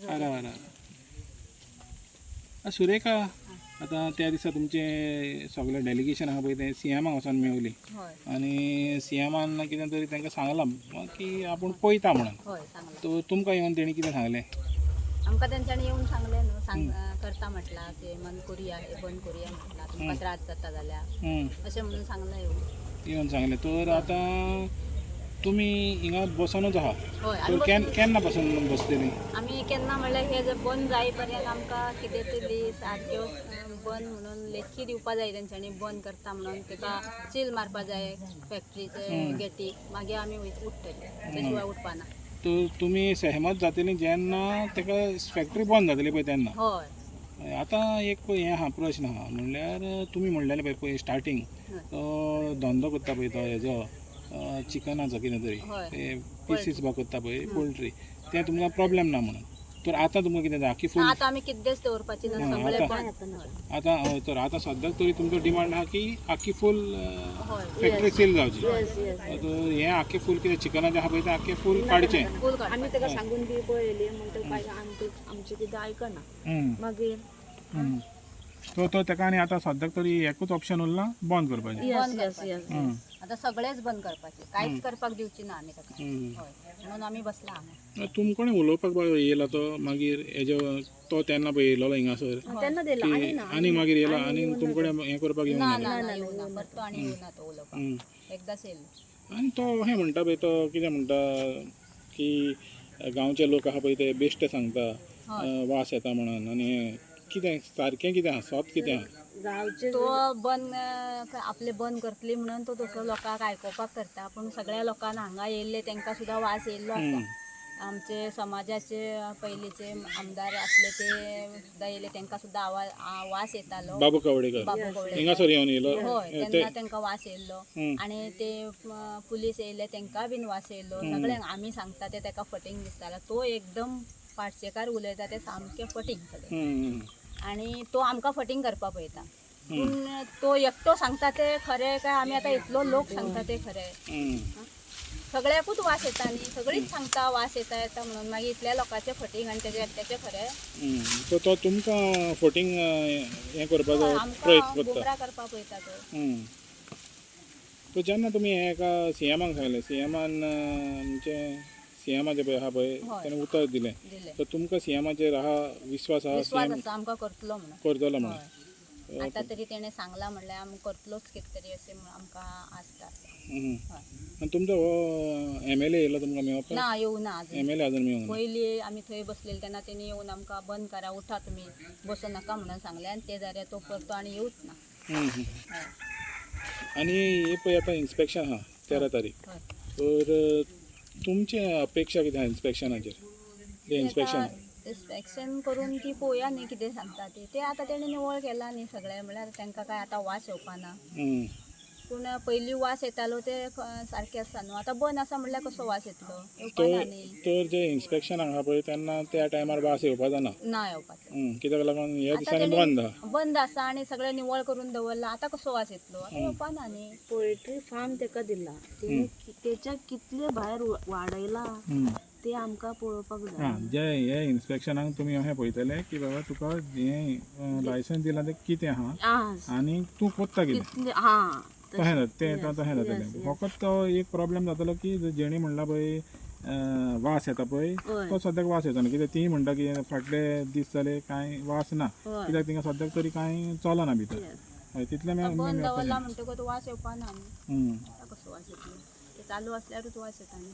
अरे अरे सुरेखा, आता त्या दिसा तुमचे सगळे डेलिगेशन आहा पळय ते सीएमाक वचोन मेवली आणि सीएमान कितें तरी तांकां सांगलां की आपूण पळयता म्हणून. तो तुमकां येवन तेणी कितें सांगलें? आमकां तेंच्यांनी येवन सांगलें न्हू, करता म्हटलां सीएमान करुया, हे बंद करुया म्हटलां, तुमकां त्रास जाता जाल्यार अशें म्हणून सांगलें येवन सांगलें. तर आतां तुमी हिंगा बसोनूच आहा? हय. केन्ना पासून बसलेली? आमी केन्ना म्हणल्यार हे जर बंद जाय पर्यंत आमकां कितें तरी सारक्यो बंद म्हणून लेखी दिवपा जाय तेंच्यांनी, बंद करता म्हणून ताका सील मारपा जाय फॅक्टरीचे गेटीक, मागीर आमी उठतली, ते शिवाय उठपाना. तर तुमी सहमत जातली जेन्ना ताका फॅक्टरी बंद जातली पळय तेन्ना? हय. आतां एक हें आहा, प्रश्न आहा, म्हणल्यार तुमी म्हणलेलें पळय स्टार्टींग तो धंदो करता पळय तो हेजो चिकनाचो कितें तरी ते पीसीस बा करता पळय पोल्ट्री, तें तुमकां प्रॉब्लेम ना म्हणून. तर आतां तुमकां कितें जाय? आख्खी फूल आतां आमी कितेंच दवरपाची ना, सगळें बंद. आतां हय, तर आतां सद्याक तरी तुमचो डिमांड आहा की आख्खी फूल फॅक्टरी सील जावची. तर हें आख्खें फूल कितें चिकनाचें आहा पळय तें आख्खें फूल काडचें. आमी ताका सांगून बी पळयली, म्हणटकीर आमचें कितें आयकना. मागीर तो ताका आनी आतां सद्याक तरी एकूच ऑप्शन उरलां, बंद करपाचें. आतां सगळेंच बंद करपाचें, कांयच करपाक दिवची ना आमी ताका. हय, म्हणून आमी बसला हांगा. तुमकां कोणें उलोवपाक येयला तो मागीर हेजो तो तेन्ना पळय येयलो हिंगासर तेन्ना दिला आनी मागीर येयला आनी तुमकडे हें करपाक येवं ना ना? ना येवना, परतो आनी येवना तो उलोवपाक, एकदांच येयलो. आनी तो अशें म्हणटा पळय, तो कितें म्हणटा की गांवचे लोक आहा पळय ते बेश्टे सांगता वास येता म्हणून, आनी हें कितें सारकें कितें आहा, सत कितें आहा? तो बंद आपले बंद करतली म्हणून तो तसो लोकांक आयकोपाक करता, पूण सगळ्या लोकांक हांगा येयल्ले तांकां सुद्दां वास येयल्लो आसा. आमचे समाजाचे पयलींचे आमदार आसले ते सुद्दां येयले, तांकां सुद्दां वास येतालो. बाबू कवडेकर हिंगासर येवन येयलो? हय, तेन्ना तांकां वास येयल्लो. आनी ते पुलीस येयले तांकां बीन वास येयल्लो. सगळ्यांक आमी सांगता ते ताका फटींग दिसतालो. तो एकदम पाडशेकार उलयता ते सामके फटींग सगळे, आनी तो आमकां फटींग करपा पळयता. पूण तो एकटो सांगता ते खरें काय आमी आतां इतलो लोक सांगता ते खरें? सगळ्याकूच वास येता न्ही, सगळीच सांगता वास येता म्हणून, मागीर इतल्या लोकांचे फटींग आनी तेजे एकट्याचे खरें? तो तुमकां फटींग हें करपाचो प्रयत्न करता? गुमराह करपा पळयता तो. तो जेन्ना तुमी हें एका सीएमाक सांगलें, सीएमान म्हणजे सीएमाचें पळय आहा पळय तेणें उतर दिलें, तर तुमकां सीएमाचेर आहा विश्वास आहा? विश्वास आसा आमकां करतलो म्हणून. करतलो म्हणून आतां तरी तेणें सांगलां म्हणल्यार आमी करतलोच कितें तरी अशें आमकां आस्त आसा. आनी तुमचो हो एमएलए येयलो तुमकां मेळपाक? ना, येवना अजून. एमएलए अजून मेळूंक ना? पयलीं आमी थंय बसलेली तेन्ना तेणी येवन आमकां बंद करा, उठा तुमी, बसो नाका म्हणून सांगलें, आनी ते जाल्यार तो परतो आनी येवच ना. आनी हे पळय आतां इन्स्पेक्शन आहा 13 तारीख, तर तुमची अपेक्षा कितें आहा इन्स्पेक्शनाचेर? इन्स्पेक्शन करून ती पळोवया न्ही कितें सांगता ते आतां तेणी निवळ केला न्ही सगळें, म्हणल्यार तांकां काय आतां वास येवपाना. पूण पयलीं वास येतालो ते सारकें आसा न्हू, आतां बंद आसा म्हणल्यार कसो वास येतलो? येवपाना न्ही. तर जे इन्स्पेक्शन आहा पळय तेन्ना त्या टायमार वास येवपाचो ना? ना येवपाचो. कित्याक लागून ह्या दिसांनी बंद आसा आनी सगळें निवळ करून दवरला, आतां कसो वास येतलो? आतां येवपाना न्ही. पोल्ट्री फार्म ताका दिला, तेच्या कितले भायर वाडयला ते आमकां पळोवपाक जाय. जे हे इन्स्पेक्शनाक तुमी अशें पळयतले की बाबा तुका हें लायसन्स दिलां तें कितें आहा आनी तूं कोत्ता कितें, तशें जातलें. फकत तो एक प्रॉब्लेम जातलो की जेणी म्हणला पळय वास येता पळय, तो सद्याक वास येता न्ही, कित्याक ती म्हणटा की फाटले दीस जाले कांय वास ना, कित्याक तिंगा सद्याक तरी कांय चलना भितर. हय, तितलें बंद दवरला म्हणटकूच वास येवपाना न्ही. आतां कसो वास येतलो? ते चालू आसल्यारूच वास येता न्ही.